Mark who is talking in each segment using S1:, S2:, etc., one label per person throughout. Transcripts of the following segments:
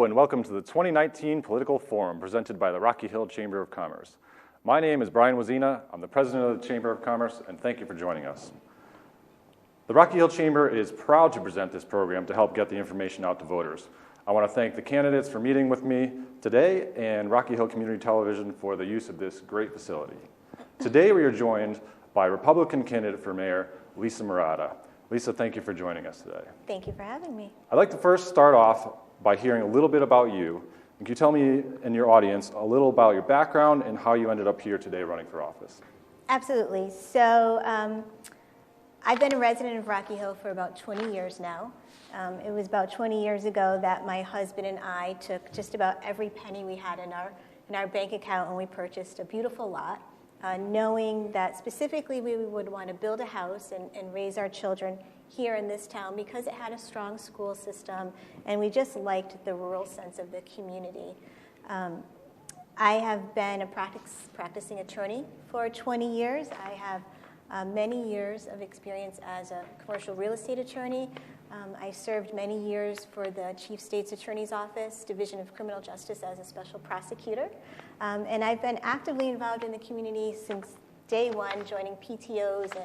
S1: Hello and welcome to the 2019 Political Forum presented by the Rocky Hill Chamber of Commerce. My name is Bryan Wosczyna. I'm the president of the Chamber of Commerce, and thank you for joining us. The Rocky Hill Chamber is proud to present this program to help get the information out to voters. I want to thank the candidates for meeting with me today and Rocky Hill Community Television for the use of this great facility. Today we are joined by Republican candidate for mayor, Lisa Marotta. Lisa, thank you for joining us today.
S2: Thank you for having me.
S1: I'd like to first start off by hearing a little bit about you. And can you tell me and your audience a little about your background and how you ended up here today running for office?
S2: Absolutely. So I've been a resident of Rocky Hill for about 20 years now. It was about 20 years ago that my husband and I took just about every penny we had in our bank account and we purchased a beautiful lot, knowing that specifically we would want to build a house and raise our children here in this town because it had a strong school system and we just liked the rural sense of the community. I have been a practicing attorney for 20 years. I have many years of experience as a commercial real estate attorney. I served many years for the Chief State's Attorney's Office, Division of Criminal Justice as a special prosecutor. And I've been actively involved in the community since day one, joining PTOs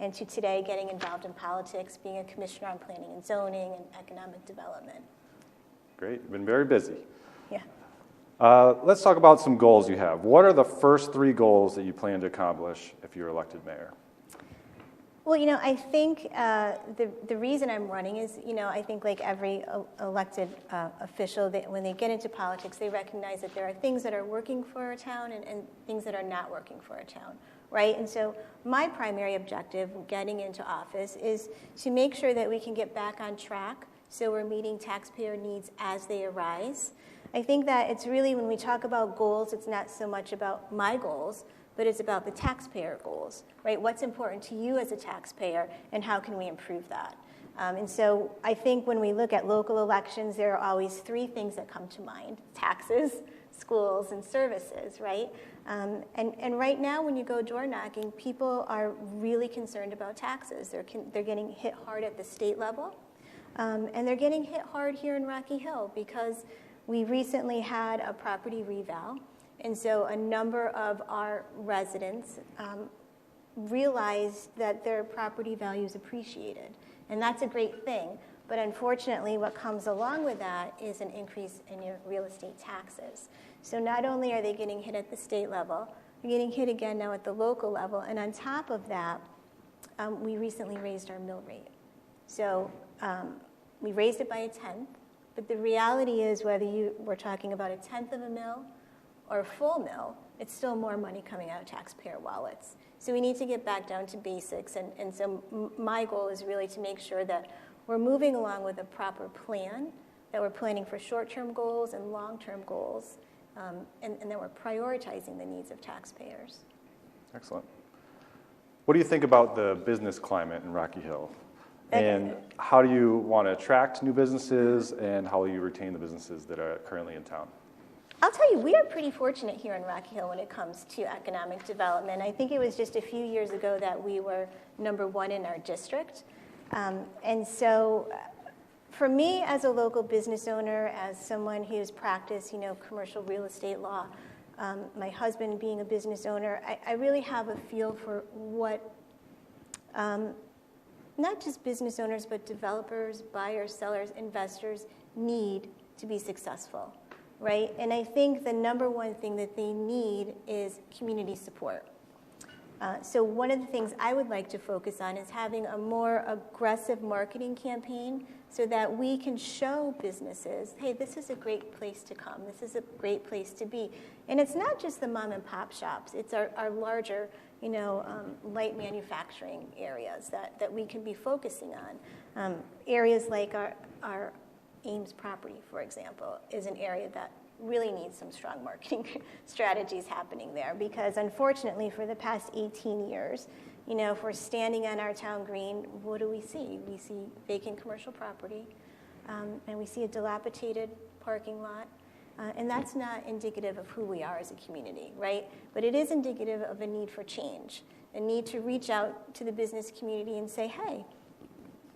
S2: and to today getting involved in politics, being a commissioner on planning and zoning and economic development.
S1: Great, you've been very busy.
S2: Yeah.
S1: Let's talk about some goals you have. What are the first 3 goals that you plan to accomplish if you're elected mayor?
S2: Well, I think the reason I'm running is, I think like every elected official, when they get into politics, they recognize that there are things that are working for a town and things that are not working for a town, right? And so my primary objective getting into office is to make sure that we can get back on track so we're meeting taxpayer needs as they arise. I think that it's really, when we talk about goals, it's not so much about my goals, but it's about the taxpayer goals, right? What's important to you as a taxpayer, and how can we improve that? And so I think when we look at local elections, there are always 3 things that come to mind: taxes, schools, and services, right? And right now, when you go door knocking, people are really concerned about taxes. They're getting hit hard at the state level, and they're getting hit hard here in Rocky Hill because we recently had a property reval. And so a number of our residents realized that their property values appreciated. And that's a great thing. But unfortunately, what comes along with that is an increase in your real estate taxes. So not only are they getting hit at the state level, they're getting hit again now at the local level. And on top of that, we recently raised our mill rate. So we raised it by 1/10. But the reality is, whether we're talking about 1/10 of a mill or a full mill, it's still more money coming out of taxpayer wallets. So we need to get back down to basics. And so my goal is really to make sure that we're moving along with a proper plan, that we're planning for short-term goals and long-term goals, and that we're prioritizing the needs of taxpayers.
S1: Excellent. What do you think about the business climate in Rocky Hill? And how do you want to attract new businesses, and how will you retain the businesses that are currently in town?
S2: I'll tell you, we are pretty fortunate here in Rocky Hill when it comes to economic development. I think it was just a few years ago that we were #1 in our district. And so for me as a local business owner, as someone who's practiced, commercial real estate law, my husband being a business owner, I really have a feel for what not just business owners, but developers, buyers, sellers, investors need to be successful. Right? And I think the #1 thing that they need is community support. So one of the things I would like to focus on is having a more aggressive marketing campaign so that we can show businesses, hey, this is a great place to come. This is a great place to be. And it's not just the mom and pop shops. It's our larger, light manufacturing areas that we can be focusing on. Areas like our Ames property, for example, is an area that really needs some strong marketing strategies happening there, because unfortunately for the past 18 years, if we're standing on our town green, what do we see? We see vacant commercial property, and we see a dilapidated parking lot, and that's not indicative of who we are as a community, right? But it is indicative of a need for change, a need to reach out to the business community and say, hey,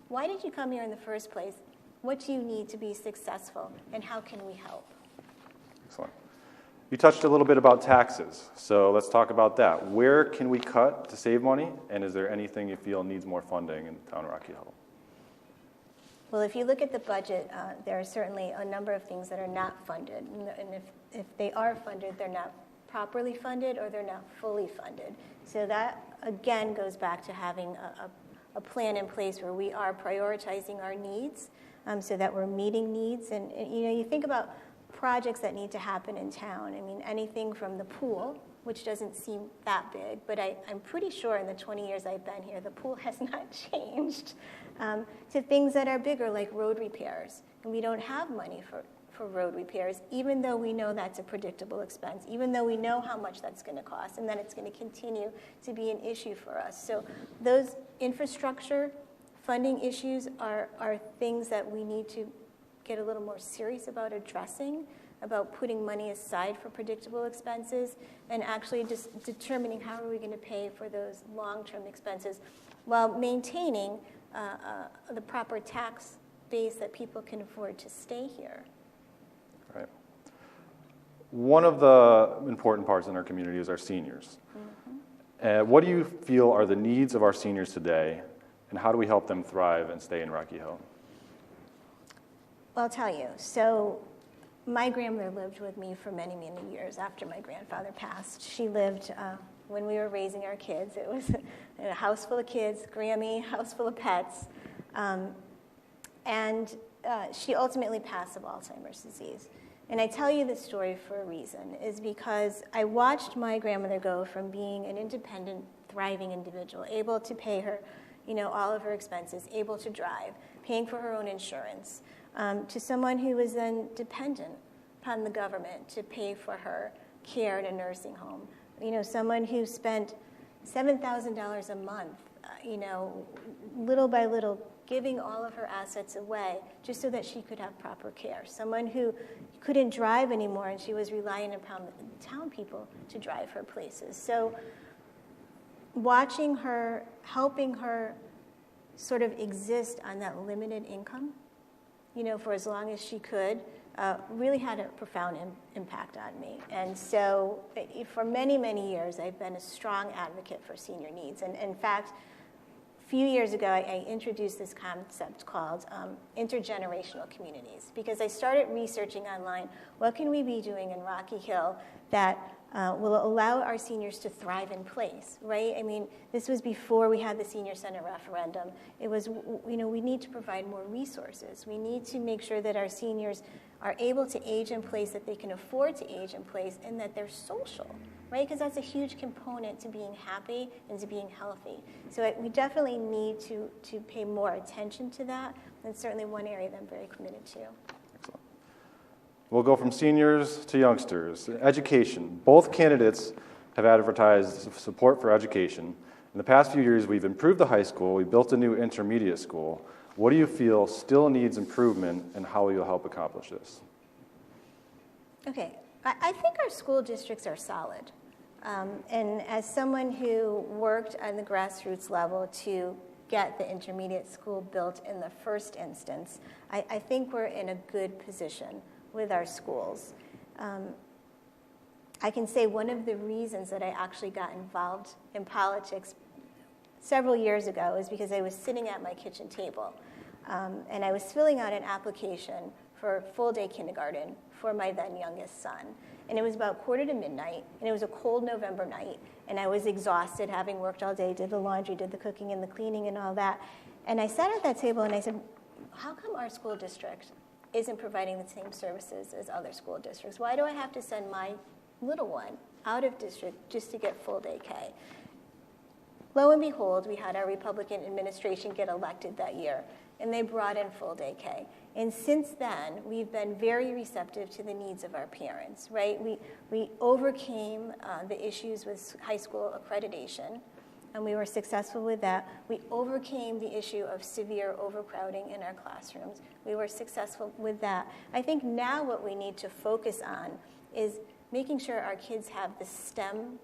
S2: why did you come here in the first place? What do you need to be successful, and how can we help?
S1: Excellent. You touched a little bit about taxes, so let's talk about that. Where can we cut to save money, and is there anything you feel needs more funding in the town of Rocky Hill?
S2: Well, if you look at the budget, there are certainly a number of things that are not funded. And if they are funded, they're not properly funded or they're not fully funded. So that, again, goes back to having a plan in place where we are prioritizing our needs so that we're meeting needs. And you think about projects that need to happen in town. I mean, anything from the pool, which doesn't seem that big, but I'm pretty sure in the 20 years I've been here, the pool has not changed, to things that are bigger, like road repairs. And we don't have money for road repairs, even though we know that's a predictable expense, even though we know how much that's going to cost, and that it's going to continue to be an issue for us. So those infrastructure funding issues are things that we need to get a little more serious about addressing, about putting money aside for predictable expenses, and actually just determining how are we going to pay for those long-term expenses while maintaining the proper tax base that people can afford to stay here.
S1: Right. One of the important parts in our community is our seniors. Mm-hmm. What do you feel are the needs of our seniors today, and how do we help them thrive and stay in Rocky Hill?
S2: Well, I'll tell you. So my grandmother lived with me for many, many years after my grandfather passed. She lived when we were raising our kids. It was a house full of kids, Grammy, house full of pets. And she ultimately passed of Alzheimer's disease. And I tell you this story for a reason, is because I watched my grandmother go from being an independent, thriving individual, able to pay her, all of her expenses, able to drive, paying for her own insurance, to someone who was then dependent upon the government to pay for her care in a nursing home. Someone who spent $7,000 a month, little by little, giving all of her assets away just so that she could have proper care. Someone who couldn't drive anymore, and she was relying upon the town people to drive her places. So watching her, helping her sort of exist on that limited income, for as long as she could, really had a profound impact on me. And so for many, many years, I've been a strong advocate for senior needs. And in fact, a few years ago, I introduced this concept called intergenerational communities, because I started researching online, what can we be doing in Rocky Hill that will allow our seniors to thrive in place, right? I mean, this was before we had the Senior Center referendum. It was, we need to provide more resources. We need to make sure that our seniors are able to age in place, that they can afford to age in place, and that they're social, right? Because that's a huge component to being happy and to being healthy. So we definitely need to pay more attention to that. That's certainly one area that I'm very committed to.
S1: We'll go from seniors to youngsters. Education. Both candidates have advertised support for education. In the past few years, we've improved the high school. We built a new intermediate school. What do you feel still needs improvement, and how will you help accomplish this?
S2: Okay. I think our school districts are solid. And as someone who worked on the grassroots level to get the intermediate school built in the first instance, I think we're in a good position with our schools. I can say one of the reasons that I actually got involved in politics several years ago is because I was sitting at my kitchen table and I was filling out an application for full-day kindergarten for my then youngest son. And it was about 1:45, and it was a cold November night, and I was exhausted, having worked all day, did the laundry, did the cooking and the cleaning and all that. And I sat at that table and I said, how come our school district isn't providing the same services as other school districts? Why do I have to send my little one out of district just to get full-day K? Lo and behold, we had our Republican administration get elected that year, and they brought in full-day K. And since then, we've been very receptive to the needs of our parents, right? We overcame the issues with high school accreditation, and we were successful with that. We overcame the issue of severe overcrowding in our classrooms. We were successful with that. I think now what we need to focus on is making sure our kids have the STEM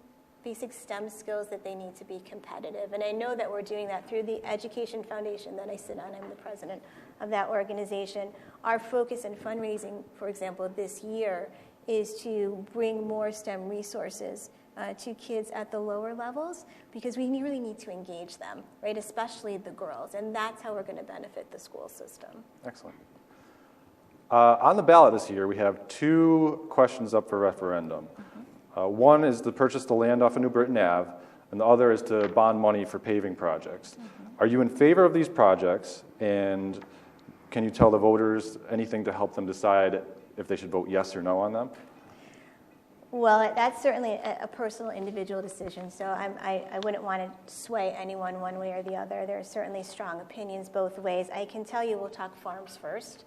S2: basic STEM skills that they need to be competitive. And I know that we're doing that through the Education Foundation that I sit on. I'm the president of that organization. Our focus in fundraising, for example, this year is to bring more STEM resources to kids at the lower levels, because we really need to engage them, right? Especially the girls, and that's how we're going to benefit the school system.
S1: Excellent. On the ballot this year, we have 2 questions up for referendum. One is to purchase the land off of New Britain Ave, and the other is to bond money for paving projects. Are you in favor of these projects, and can you tell the voters anything to help them decide if they should vote yes or no on them?
S2: Well, that's certainly a personal, individual decision, so I wouldn't want to sway anyone one way or the other. There are certainly strong opinions both ways. I can tell you we'll talk farms first.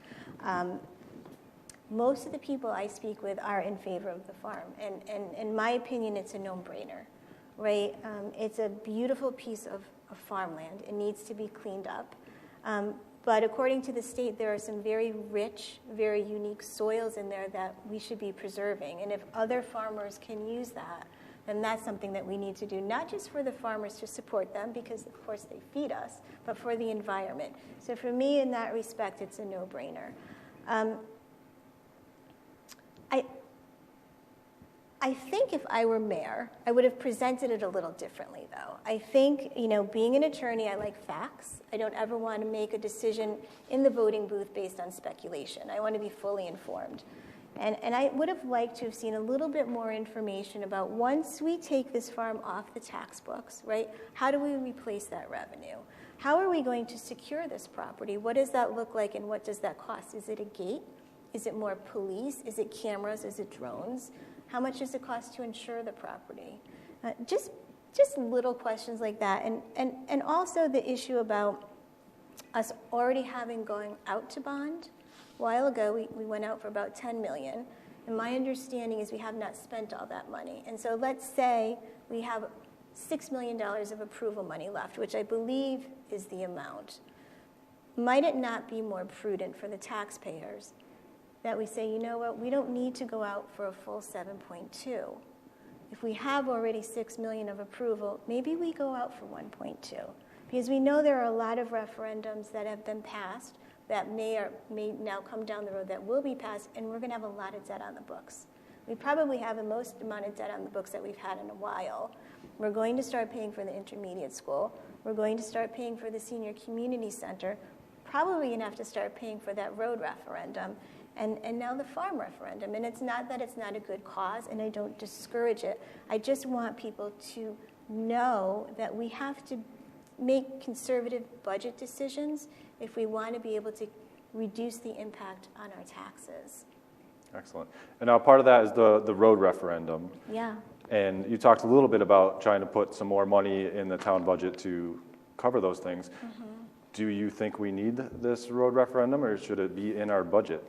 S2: Most of the people I speak with are in favor of the farm, and in my opinion, it's a no-brainer, right? It's a beautiful piece of farmland. It needs to be cleaned up. But according to the state, there are some very rich, very unique soils in there that we should be preserving. And if other farmers can use that, then that's something that we need to do, not just for the farmers to support them, because of course they feed us, but for the environment. So for me, in that respect, it's a no-brainer. I think if I were mayor, I would have presented it a little differently, though. I think, being an attorney, I like facts. I don't ever want to make a decision in the voting booth based on speculation. I want to be fully informed. And I would have liked to have seen a little bit more information about, once we take this farm off the tax books, right, how do we replace that revenue? How are we going to secure this property? What does that look like, and what does that cost? Is it a gate? Is it more police? Is it cameras? Is it drones? How much does it cost to insure the property? Just little questions like that. And also the issue about us already having going out to bond. A while ago, we went out for about $10 million. And my understanding is we have not spent all that money. And so let's say we have $6 million of approval money left, which I believe is the amount. Might it not be more prudent for the taxpayers that we say, you know what, we don't need to go out for a full 7.2. If we have already $6 million of approval, maybe we go out for 1.2. Because we know there are a lot of referendums that have been passed that may now come down the road that will be passed, and we're going to have a lot of debt on the books. We probably have the most amount of debt on the books that we've had in a while. We're going to start paying for the intermediate school. We're going to start paying for the senior community center. Probably going to have to start paying for that road referendum. And now the farm referendum. And it's not that it's not a good cause, and I don't discourage it. I just want people to know that we have to make conservative budget decisions if we want to be able to reduce the impact on our taxes.
S1: Excellent. And now part of that is the road referendum.
S2: Yeah.
S1: And you talked a little bit about trying to put some more money in the town budget to cover those things. Mm-hmm. Do you think we need this road referendum, or should it be in our budget?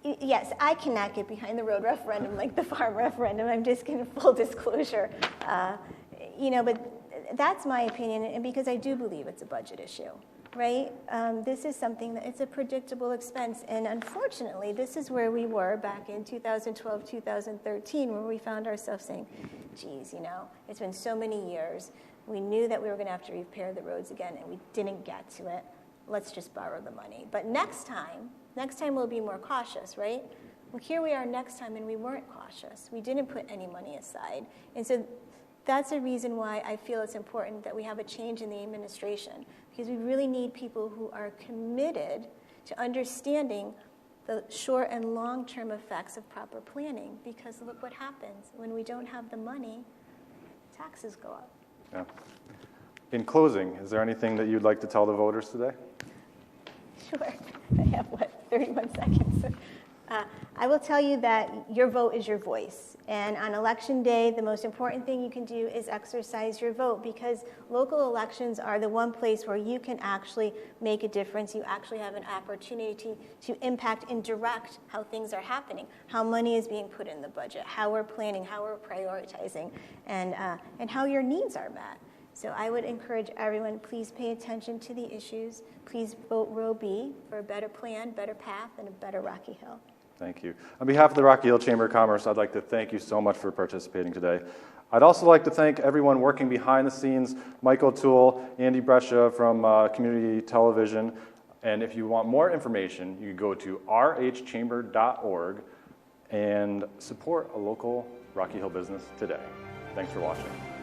S2: Yes, I cannot get behind the road referendum like the farm referendum. I'm just going to full disclosure. But that's my opinion, and because I do believe it's a budget issue, right? This is something that it's a predictable expense, and unfortunately, this is where we were back in 2012, 2013, where we found ourselves saying, geez, it's been so many years. We knew that we were going to have to repair the roads again, and we didn't get to it. Let's just borrow the money. But next time we'll be more cautious, right? Well, here we are next time, and we weren't cautious. We didn't put any money aside. And so that's a reason why I feel it's important that we have a change in the administration, because we really need people who are committed to understanding the short and long-term effects of proper planning, because look what happens. When we don't have the money, taxes go up.
S1: Yeah. In closing, is there anything that you'd like to tell the voters today?
S2: Sure. I have, 31 seconds. I will tell you that your vote is your voice. And on Election Day, the most important thing you can do is exercise your vote, because local elections are the one place where you can actually make a difference. You actually have an opportunity to impact and direct how things are happening, how money is being put in the budget, how we're planning, how we're prioritizing, and how your needs are met. So I would encourage everyone, please pay attention to the issues. Please vote row B for a better plan, better path, and a better Rocky Hill.
S1: Thank you. On behalf of the Rocky Hill Chamber of Commerce, I'd like to thank you so much for participating today. I'd also like to thank everyone working behind the scenes, Michael Toole, Andy Brescia from Community Television. And if you want more information, you can go to rhchamber.org and support a local Rocky Hill business today. Thanks for watching.